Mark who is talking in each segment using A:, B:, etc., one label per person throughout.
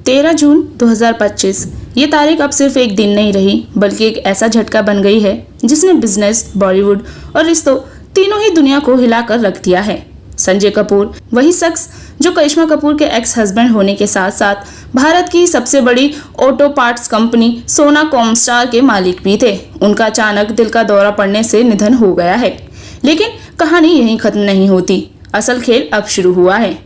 A: 13 जून 2025 ये तारीख अब सिर्फ एक दिन नहीं रही बल्कि एक ऐसा झटका बन गई है जिसने बिजनेस, बॉलीवुड और रिश्तों तीनों ही दुनिया को हिलाकर रख दिया है। संजय कपूर वही शख्स जो करिश्मा कपूर के एक्स हस्बैंड होने के साथ साथ भारत की सबसे बड़ी ऑटो पार्ट्स कंपनी सोना कॉमस्टार के मालिक भी थे। उनका अचानक दिल का दौरा पड़ने से निधन हो गया है। लेकिन कहानी यहीं खत्म नहीं होती, असल खेल अब शुरू हुआ है।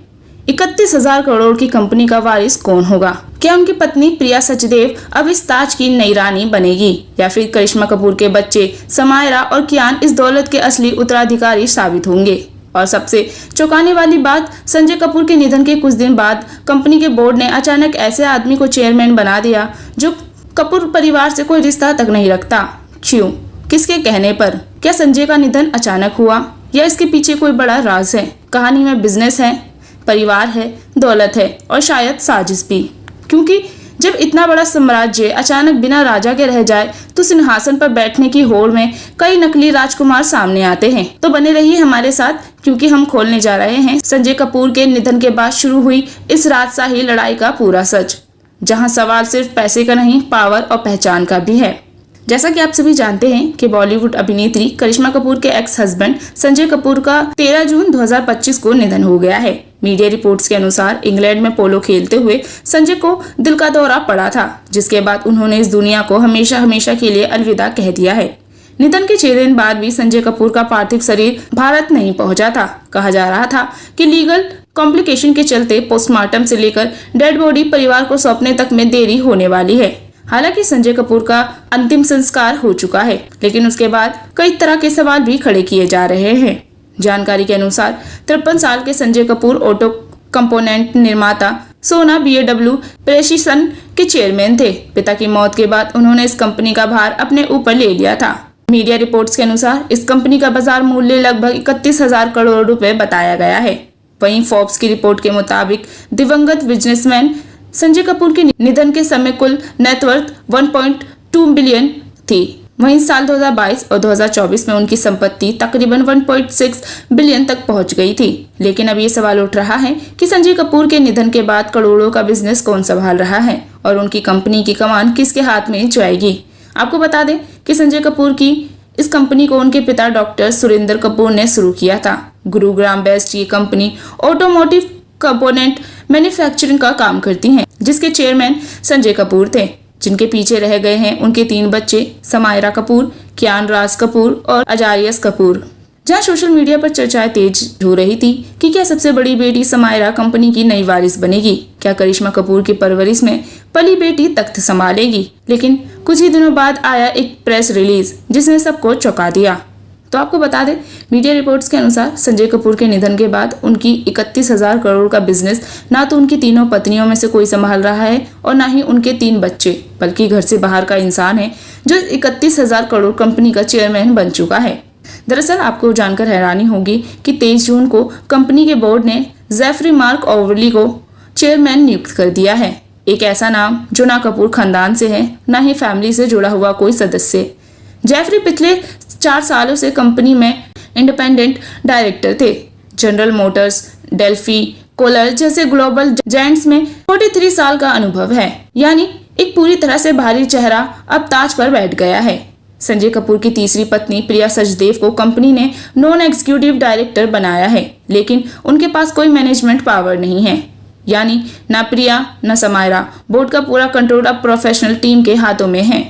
A: 31,000 करोड़ की कंपनी का वारिस कौन होगा? क्या उनकी पत्नी प्रिया सचदेव अब इस ताज की नई रानी बनेगी या फिर करिश्मा कपूर के बच्चे समायरा और कियान इस दौलत के असली उत्तराधिकारी साबित होंगे? और सबसे चौंकाने वाली बात, संजय कपूर के निधन के कुछ दिन बाद कंपनी के बोर्ड ने अचानक ऐसे आदमी को चेयरमैन बना दिया जो कपूर परिवार से कोई रिश्ता तक नहीं रखता। क्यों? किसके कहने पर? क्या संजय का निधन अचानक हुआ या इसके पीछे कोई बड़ा राज है? कहानी में बिजनेस है, परिवार है, दौलत है और शायद साजिश भी। क्योंकि जब इतना बड़ा साम्राज्य अचानक बिना राजा के रह जाए तो सिंहासन पर बैठने की होड़ में कई नकली राजकुमार सामने आते हैं। तो बने रहिए हमारे साथ, क्योंकि हम खोलने जा रहे हैं संजय कपूर के निधन के बाद शुरू हुई इस राजशाही लड़ाई का पूरा सच, जहां सवाल सिर्फ पैसे का नहीं, पावर और पहचान का भी है। जैसा कि आप सभी जानते हैं कि बॉलीवुड अभिनेत्री करिश्मा कपूर के एक्स हस्बैंड संजय कपूर का 13 जून 2025 को निधन हो गया है। मीडिया रिपोर्ट्स के अनुसार इंग्लैंड में पोलो खेलते हुए संजय को दिल का दौरा पड़ा था, जिसके बाद उन्होंने इस दुनिया को हमेशा हमेशा के लिए अलविदा कह दिया है। निधन के 6 दिन बाद भी संजय कपूर का पार्थिव शरीर भारत नहीं पहुंचा था। कहा जा रहा था कि लीगल कॉम्प्लिकेशन के चलते पोस्टमार्टम से लेकर डेड बॉडी परिवार को सौंपने तक में देरी होने वाली है। हालांकि संजय कपूर का अंतिम संस्कार हो चुका है, लेकिन उसके बाद कई तरह के सवाल भी खड़े किए जा रहे हैं। जानकारी के अनुसार 53 साल के संजय कपूर ऑटो कंपोनेंट निर्माता सोना BMW प्रेसिशन के चेयरमैन थे। पिता की मौत के बाद उन्होंने इस कंपनी का भार अपने ऊपर ले लिया था। मीडिया रिपोर्ट्स के अनुसार इस कंपनी का बाजार मूल्य लगभग 31,000 करोड़ रुपए बताया गया है। वहीं फोर्ब्स की रिपोर्ट के मुताबिक दिवंगत बिजनेसमैन संजय कपूर के निधन के समय कुल नेटवर्थ 1.2 बिलियन थी। वहीं साल 2022 और 2024 में उनकी संपत्ति तकरीबन 1.6 बिलियन तक पहुंच गई थी। लेकिन अब ये सवाल उठ रहा है कि संजय कपूर के निधन के बाद करोड़ों का बिजनेस कौन संभाल रहा है और उनकी कंपनी की कमान किसके हाथ में जाएगी। आपको बता दें कि संजय कपूर की इस कंपनी को उनके पिता डॉक्टर सुरेंद्र कपूर ने शुरू किया था। गुरुग्राम बेस्ड ये कंपनी ऑटोमोटिव कंपोनेंट मैन्युफैक्चरिंग का काम करती हैं, जिसके चेयरमैन संजय कपूर थे, जिनके पीछे रह गए हैं उनके 3 बच्चे समायरा कपूर, कियान राज कपूर और अजारियस कपूर। जहां सोशल मीडिया पर चर्चाएं तेज हो रही थी कि क्या सबसे बड़ी बेटी समायरा कंपनी की नई वारिस बनेगी, क्या करिश्मा कपूर की परवरिश में पली बेटी तख्त संभालेगी। लेकिन कुछ ही दिनों बाद आया एक प्रेस रिलीज जिसने सबको चौंका दिया। तो आपको बता दें, मीडिया रिपोर्ट्स के अनुसार संजय कपूर के निधन के बाद उनकी 31,000 करोड़ का बिजनेस ना तो उनकी तीनों पत्नियों में से कोई संभाल रहा है और ना ही उनके 3 बच्चे, बल्कि घर से बाहर का इंसान है जो 31,000 करोड़ कंपनी का चेयरमैन बन चुका है। दरअसल आपको जानकर हैरानी होगी कि 23 जून को कंपनी के बोर्ड ने जेफरी मार्क ओवरली को चेयरमैन नियुक्त कर दिया है। एक ऐसा नाम जो ना कपूर खानदान से है, ना ही फैमिली से जुड़ा हुआ कोई सदस्य। जेफरी पिछले 4 सालों से कंपनी में इंडिपेंडेंट डायरेक्टर थे। जनरल मोटर्स, डेल्फी, कोलर जैसे ग्लोबल जायंट्स में 43 साल का अनुभव है, यानी एक पूरी तरह से भारी चेहरा अब ताज पर बैठ गया है। संजय कपूर की तीसरी पत्नी प्रिया सचदेव को कंपनी ने नॉन एग्जीक्यूटिव डायरेक्टर बनाया है, लेकिन उनके पास कोई मैनेजमेंट पावर नहीं है। यानी ना प्रिया न समायरा, बोर्ड का पूरा कंट्रोल अब प्रोफेशनल टीम के हाथों में है।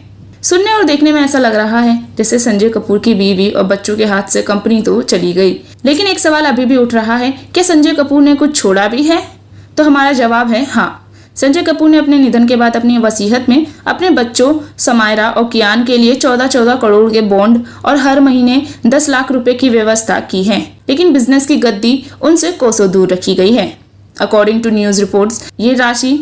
A: सुनने और देखने में ऐसा लग रहा है जैसे संजय कपूर की बीवी और बच्चों के हाथ से कंपनी तो चली गई। लेकिन एक सवाल अभी भी उठ रहा है, क्या संजय कपूर ने कुछ छोड़ा भी है? तो हमारा जवाब है हाँ। संजय कपूर ने अपने निधन के बाद अपनी वसीयत में अपने बच्चों समायरा और कियान के लिए 14 करोड़ के बॉन्ड और हर महीने 10 लाख रुपए की व्यवस्था की है। लेकिन बिजनेस की गद्दी उनसे कोसों दूर रखी गई है। अकॉर्डिंग टू न्यूज रिपोर्ट्स, ये राशि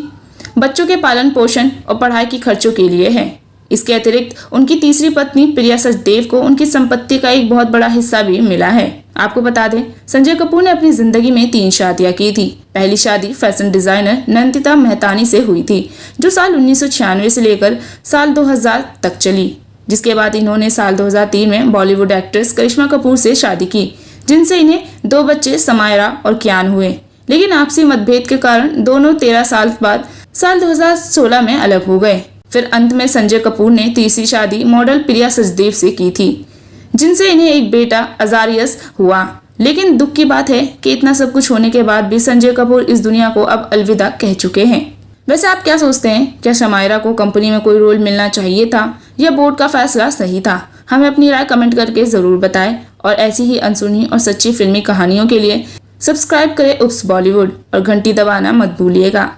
A: बच्चों के पालन पोषण और पढ़ाई के खर्चों के लिए है। इसके अतिरिक्त उनकी तीसरी पत्नी प्रिया सचदेव को उनकी संपत्ति का एक बहुत बड़ा हिस्सा भी मिला है। आपको बता दें, संजय कपूर ने अपनी जिंदगी में 3 शादियां की थी। पहली शादी फैशन डिजाइनर नंदिता मेहतानी से हुई थी, जो साल 1996 से लेकर साल 2000 तक चली, जिसके बाद इन्होंने साल 2003 में बॉलीवुड एक्ट्रेस करिश्मा कपूर से शादी की, जिनसे इन्हें 2 बच्चे समायरा और कियान हुए। लेकिन आपसी मतभेद के कारण दोनों 13 साल बाद साल 2016 में अलग हो गए। फिर अंत में संजय कपूर ने तीसरी शादी मॉडल प्रिया सचदेव से की थी, जिनसे इन्हें एक बेटा अजारियस हुआ। लेकिन दुख की बात है कि इतना सब कुछ होने के बाद भी संजय कपूर इस दुनिया को अब अलविदा कह चुके हैं। वैसे आप क्या सोचते हैं, क्या शमायरा को कंपनी में कोई रोल मिलना चाहिए था या बोर्ड का फैसला सही था? हमें अपनी राय कमेंट करके जरूर बताएं और ऐसी ही अनसुनी और सच्ची फिल्मी कहानियों के लिए सब्सक्राइब करें उप्स बॉलीवुड और घंटी दबाना मत भूलिएगा।